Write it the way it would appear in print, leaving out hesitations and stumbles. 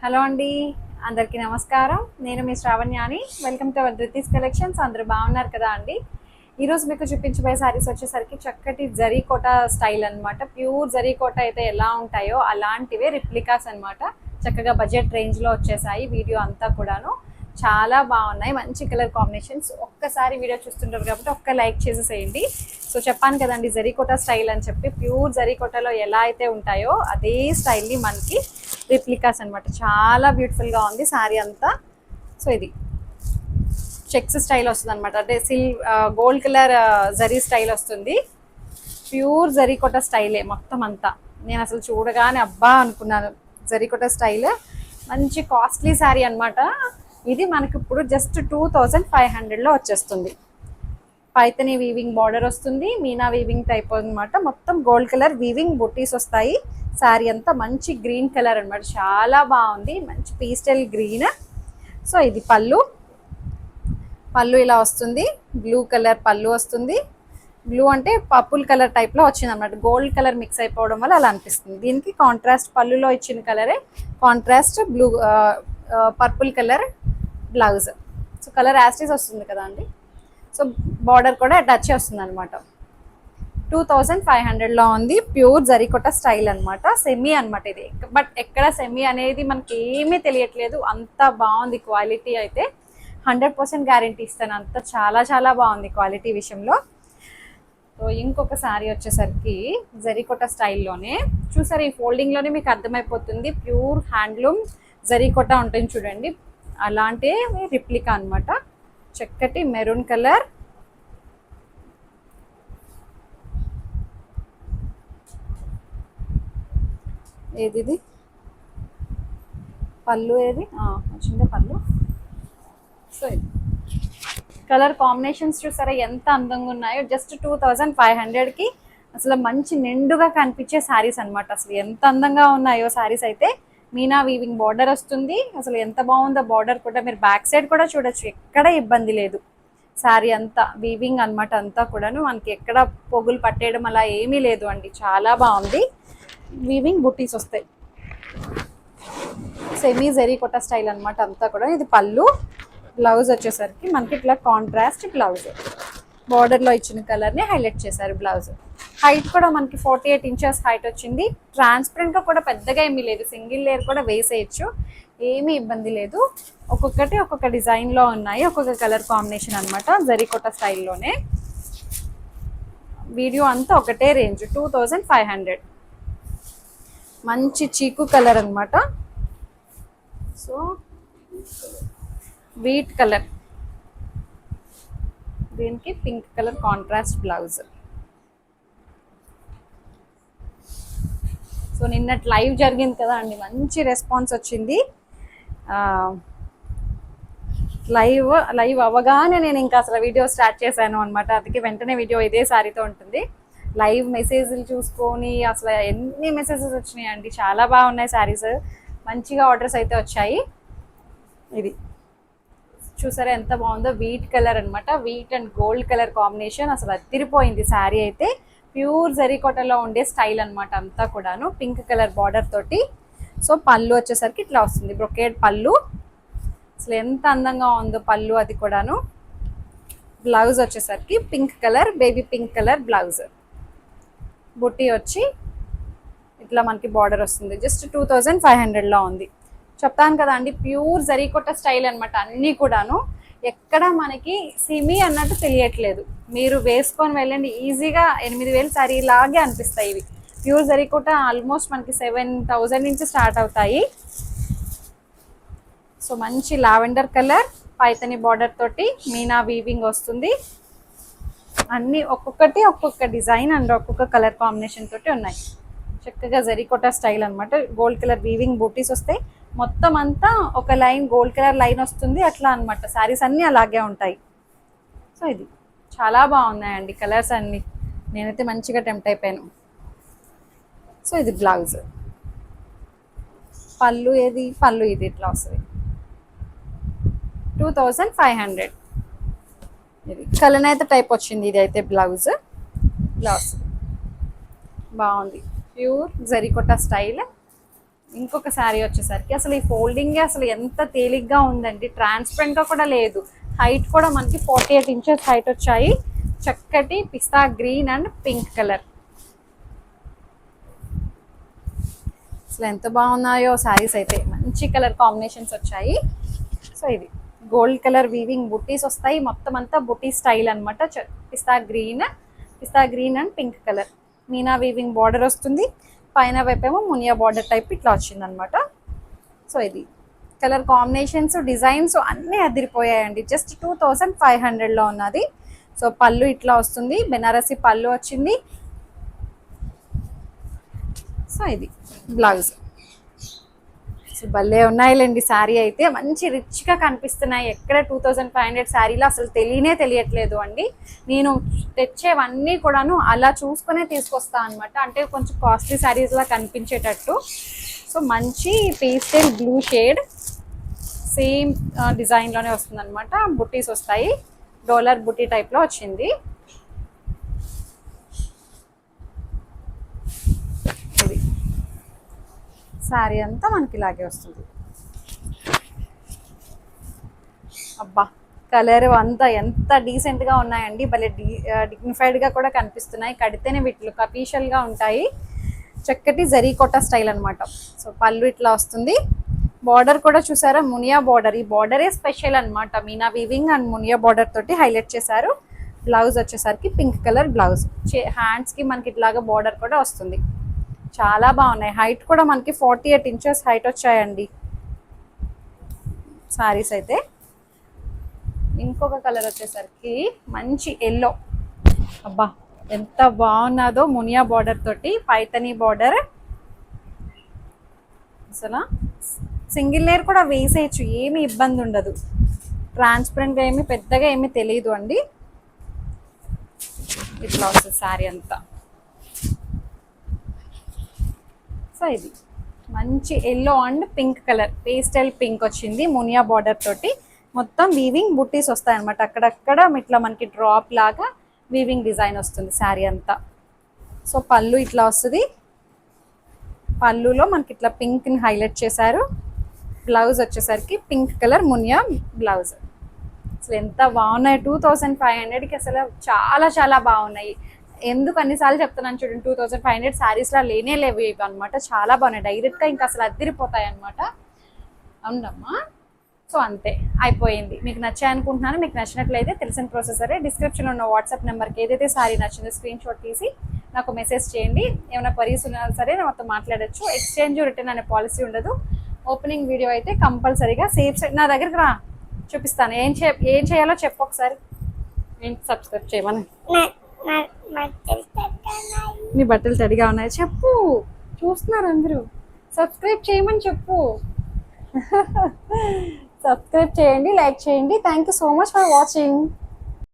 Hello అండి, అందరికీ నమస్కారం. నేను మీ శ్రావణ్యాని. Welcome to our Dhruti's collections. అందరూ బాగున్నారు కదా అండి. ఈరోజు మీకు చూపించబోయే శారీస్ వచ్చేసరికి చక్కటి జరీకోట స్టైల్ అనమాట. ప్యూర్ జరీకోట అయితే ఎలా ఉంటాయో అలాంటివే రిప్లికాస్ అనమాట. చక్కగా బడ్జెట్ రేంజ్లో వచ్చేసాయి. వీడియో అంతా కూడాను చాలా బాగున్నాయి. మంచి కలర్ కాంబినేషన్స్. ఒక్కసారి వీడియో చూస్తుంటారు కాబట్టి ఒక్క లైక్ చేసేసేయండి. సో చెప్పాను కదండి, జరీకోట స్టైల్ అని చెప్పి. ప్యూర్ జరీకోటలో ఎలా అయితే ఉంటాయో అదే స్టైల్ని మనకి రిప్లికాస్ అనమాట. చాలా బ్యూటిఫుల్గా ఉంది శారీ అంతా. సో ఇది చెక్స్ స్టైల్ వస్తుంది అనమాట. అంటే గోల్డ్ కలర్ జరీ స్టైల్ వస్తుంది. ప్యూర్ జరీకోట స్టైలే మొత్తం అంతా. నేను అసలు చూడగానే అబ్బా అనుకున్నాను. జరీకోట స్టైల్ మంచి కాస్ట్లీ శారీ అనమాట. ఇది మనకి ఇప్పుడు జస్ట్ 2500లో వచ్చేస్తుంది. పైతని వీవింగ్ బార్డర్ వస్తుంది. మీనా వీవింగ్ టైప్ అనమాట. మొత్తం గోల్డ్ కలర్ వీవింగ్ బుట్టీస్ వస్తాయి. శారీ అంతా మంచి గ్రీన్ కలర్ అనమాట. చాలా బాగుంది. మంచి పీస్టల్ గ్రీన్. సో ఇది పళ్ళు ఇలా వస్తుంది. బ్లూ కలర్ పళ్ళు వస్తుంది. బ్లూ అంటే పర్పుల్ కలర్ టైప్లో వచ్చింది అనమాట. గోల్డ్ కలర్ మిక్స్ అయిపోవడం వల్ల అలా అనిపిస్తుంది. దీనికి కాంట్రాస్ట్ పళ్ళులో ఇచ్చిన కలరే contrast blue purple colour blouse. So colour యాస్టీస్ వస్తుంది కదా అండి. సో బార్డర్ కూడా టచ్ వస్తుంది అనమాట. 2500లో ఉంది. ప్యూర్ జరీకోట స్టైల్ అనమాట. సెమీ అనమాట ఇది. బట్ ఎక్కడ సెమీ అనేది మనకి ఏమీ తెలియట్లేదు. అంత బాగుంది క్వాలిటీ అయితే. 100% గ్యారంటీ ఇస్తాను. అంత చాలా చాలా బాగుంది క్వాలిటీ విషయంలో. సో ఇంకొక శారీ వచ్చేసరికి జరీకోట స్టైల్లోనే చూసారు. ఈ ఫోల్డింగ్లోనే మీకు అర్థమైపోతుంది. ప్యూర్ హ్యాండ్లూమ్ జరీకోట ఉంటుంది చూడండి. అలాంటి రిప్లికా అనమాట. చక్కటి మెరూన్ కలర్. ఏది పళ్ళు ఏది వచ్చిందే పళ్ళు. సో ఇది కలర్ కాంబినేషన్స్ చూసారా ఎంత అందంగా ఉన్నాయో. జస్ట్ 2500కి అసలు మంచి నిండుగా కనిపించే శారీస్ అనమాట. అసలు ఎంత అందంగా ఉన్నాయో శారీస్ అయితే. మీనా వీవింగ్ బార్డర్ వస్తుంది. అసలు ఎంత బాగుందో బార్డర్ కూడా. మీరు బ్యాక్ సైడ్ కూడా చూడొచ్చు. ఎక్కడ ఇబ్బంది లేదు. శారీ అంతా వీవింగ్ అనమాట. అంతా కూడాను మనకి ఎక్కడ పొగులు పట్టేయడం అలా ఏమీ లేదు అండి. చాలా బాగుంది. వీవింగ్ బుట్టీస్ వస్తాయి. సెమీ జరీకోట స్టైల్ అనమాట అంతా కూడా. ఇది పళ్ళు. బ్లౌజ్ వచ్చేసరికి మనకి ఇట్లా కాంట్రాస్ట్ బ్లౌజ్. బార్డర్లో ఇచ్చిన కలర్ని హైలైట్ చేశారు. బ్లౌజ్ హైట్ కూడా మనకి 48 ఇంచెస్ హైట్ వచ్చింది. ట్రాన్స్పరెంట్గా కూడా పెద్దగా ఏమీ లేదు. సింగిల్ లేయర్ కూడా వేసేయచ్చు. ఏమీ ఇబ్బంది లేదు. ఒక్కొక్కటి ఒక్కొక్క డిజైన్లో ఉన్నాయి. ఒక్కొక్క కలర్ కాంబినేషన్ అనమాట. జరీకోట స్టైల్లోనే. వీడియో అంతా ఒకటే రేంజ్ 2500. మంచి చీకు కలర్ అనమాట. So wheat colour. దీనికి pink colour contrast blouse. So నిన్నటి లైవ్ జరిగింది కదా అండి. మంచి రెస్పాన్స్ వచ్చింది. లైవ్ అవ్వగానే నేను ఇంకా అసలు వీడియో స్టార్ట్ చేశాను అనమాట. అందుకే వెంటనే వీడియో ఇదే శారీతో ఉంటుంది. లైవ్ మెసేజ్లు చూసుకొని అసలు ఎన్ని మెసేజెస్ వచ్చినాయి అండి. చాలా బాగున్నాయి శారీస్. మంచిగా ఆర్డర్స్ అయితే వచ్చాయి. ఇది చూసారా ఎంత బాగుందో. వీట్ కలర్ అనమాట. Wheat and gold colour combination. అసలు అదిరిపోయింది శారీ అయితే. ప్యూర్ జరీకోటలో ఉండే స్టైల్ అనమాట అంతా కూడాను. పింక్ కలర్ బార్డర్ తోటి. సో పళ్ళు వచ్చేసరికి ఇట్లా వస్తుంది. బ్రొకేడ్ పళ్ళు. అసలు ఎంత అందంగా ఉందో పళ్ళు అది కూడాను. బ్లౌజ్ వచ్చేసరికి pink colour, baby pink colour blouse. బుట్టి వచ్చి ఇట్లా మనకి బార్డర్ వస్తుంది. జస్ట్ 2500లో ఉంది. చెప్తాను కదా అండి, ప్యూర్ జరీకోట స్టైల్ అనమాట అన్నీ కూడాను. ఎక్కడ మనకి సిమీ అన్నట్టు తెలియట్లేదు. మీరు వేసుకొని వెళ్ళండి ఈజీగా 8000 శారీ లాగే అనిపిస్తాయి ఇవి. ప్యూర్ జరీకోట ఆల్మోస్ట్ మనకి 7000 నుంచి స్టార్ట్ అవుతాయి. సో మంచి లావెండర్ కలర్ పైతని బార్డర్ తోటి మీనా వీవింగ్ వస్తుంది. అన్నీ ఒక్కొక్కటి ఒక్కొక్క డిజైన్ అండ్ ఒక్కొక్క కలర్ కాంబినేషన్ తోటి ఉన్నాయి. చక్కగా జరీకోట స్టైల్ అనమాట. గోల్డ్ కలర్ వీవింగ్ బూటీస్ వస్తాయి. మొత్తం అంతా ఒక లైన్ గోల్డ్ కలర్ లైన్ వస్తుంది. అట్లా అనమాట. శారీస్ అన్నీ అలాగే ఉంటాయి. సో ఇది చాలా బాగున్నాయండి కలర్స్ అన్నీ. నేనైతే మంచిగా టెంప్ట్ అయిపోయాను. సో ఇది బ్లౌజ్. పళ్ళు ఏది పళ్ళు ఇది ఇట్లా వస్తుంది. 2500. ఇది కలనేత టైప్ వచ్చింది. ఇది అయితే బ్లౌజ్ వస్తుంది. బాగుంది. Pure zari kota style. ఇంకొక శారీ వచ్చేసరికి అసలు ఈ ఫోల్డింగ్ అసలు ఎంత తేలిగ్గా ఉందండి, ట్రాన్స్పరెంట్ గా కూడా లేదు. హైట్ కూడా మనకి 48 ఇంచెస్ హైట్ వచ్చాయి. చక్కటి pista green and pink colour. అసలు ఎంత బాగున్నాయో శారీస్ అయితే, మంచి కలర్ కాంబినేషన్స్ వచ్చాయి. సో ఇది గోల్డ్ కలర్ వీవింగ్ బుట్టీస్ వస్తాయి, మొత్తం అంతా బుట్టీ స్టైల్ అనమాట. Pista green and pink colour meena weaving border వస్తుంది. పైన వైపేమో మునియా బార్డర్ టైప్ ఇట్లా వచ్చింది అనమాట. సో ఇది కలర్ కాంబినేషన్స్, డిజైన్స్ అన్నీ అదిరిపోయాయండి. జస్ట్ 2500లో ఉన్నది. సో పళ్ళు ఇట్లా వస్తుంది, బెనారసి పళ్ళు వచ్చింది. సో ఇది బ్లౌజ్. సో భలే ఉన్నాయిలేండి శారీ అయితే, మంచి రిచ్గా కనిపిస్తున్నాయి. ఎక్కడ 2500 శారీలో అసలు తెలియట్లేదు అండి. నేను తెచ్చేవన్నీ కూడాను అలా చూసుకునే తీసుకొస్తా అనమాట, అంటే కొంచెం కాస్ట్లీ శారీస్లా కనిపించేటట్టు. సో మంచి పేస్టల్ బ్లూ షేడ్, సేమ్ డిజైన్లోనే వస్తుంది అనమాట. బుట్టీస్ వస్తాయి, డాలర్ బుట్టీ టైప్లో వచ్చింది. ఇది శారీ అంతా మనకి ఇలాగే వస్తుంది. అబ్బా కలర్ అంతా ఎంత డీసెంట్గా ఉన్నాయండి, భలే డిగ్నిఫైడ్గా కూడా కనిపిస్తున్నాయి. కడితేనే వీటి అఫీషియల్గా ఉంటాయి. చక్కటి జరీకోట స్టైల్ అనమాట. సో పళ్ళు ఇట్లా వస్తుంది. బార్డర్ కూడా చూసారా, మునియా బార్డర్. ఈ బార్డరే స్పెషల్ అనమాట, Meena weaving and Muniya border తోటి హైలైట్ చేశారు. బ్లౌజ్ వచ్చేసరికి పింక్ కలర్ బ్లౌజ్. హ్యాండ్స్కి మనకి ఇట్లాగా బార్డర్ కూడా వస్తుంది. చాలా బాగున్నాయి. హైట్ కూడా మనకి 48 ఇంచెస్ హైట్ వచ్చాయండి సారీస్ అయితే. ఇంకొక కలర్ వచ్చేసరికి మంచి ఎల్లో. అబ్బా ఎంత బాగున్నదో, మునియా బార్డర్ తోటి పైతనీ బార్డర్. అసలు సింగిల్ లేయర్ కూడా వేసేయచ్చు, ఏమి ఇబ్బంది ఉండదు. ట్రాన్స్పరెంట్గా ఏమి పెద్దగా ఏమీ తెలియదు అండి. ఇట్లా వస్తుంది శారీ అంతా. సో ఇది మంచి yellow and pink colour, pastel pink వచ్చింది మునియా బార్డర్ తోటి. మొత్తం వీవింగ్ బుట్టీస్ వస్తాయి అనమాట. అక్కడక్కడ ఇట్లా మనకి డ్రాప్ లాగా వీవింగ్ డిజైన్ వస్తుంది శారీ అంతా. సో పళ్ళు ఇట్లా వస్తుంది. పళ్ళులో మనకి ఇట్లా పింక్ని హైలైట్ చేశారు. బ్లౌజ్ వచ్చేసరికి పింక్ కలర్ మునియా బ్లౌజ్. అసలు ఎంత బాగున్నాయి, 2500కి అసలు చాలా చాలా బాగున్నాయి. ఎందుకు అన్నిసార్లు చెప్తున్నాను చూడండి, 2500 శారీస్లో లేనే లేవు ఇవి అనమాట. చాలా బాగున్నాయి, డైరెక్ట్గా ఇంకా అసలు అదిరిపోతాయి అనమాట. అవునమ్మా. సో అంతే అయిపోయింది. మీకు నచ్చాయి అనుకుంటున్నాను. మీకు నచ్చినట్లయితే తెలిసిన ప్రాసెసరే, డిస్క్రిప్షన్లో ఉన్న వాట్సాప్ నెంబర్కి ఏదైతే శారీ నచ్చిందో స్క్రీన్ షాట్ తీసి నాకు మెసేజ్ చేయండి. ఏమైనా క్వరీస్ ఉన్నా సరే నాతో మాట్లాడచ్చు. ఎక్స్చేంజ్ రిటర్న్ అనే పాలసీ ఉండదు. ఓపెనింగ్ వీడియో అయితే కంపల్సరీగా సేఫ్ సైడ్ నా దగ్గరికి రా, చూపిస్తాను. ఏం చేయాలో చెప్పు ఒకసారి. ఏంటి సబ్స్క్రైబ్ చేయమని. నీ బట్టలు తడిగా ఉన్నాయి చెప్పు, చూస్తున్నారు అందరూ. సబ్స్క్రైబ్ చేయమని చెప్పు. సబ్స్క్రైబ్ చేయండి, లైక్ చేయండి. Thank you so much for watching.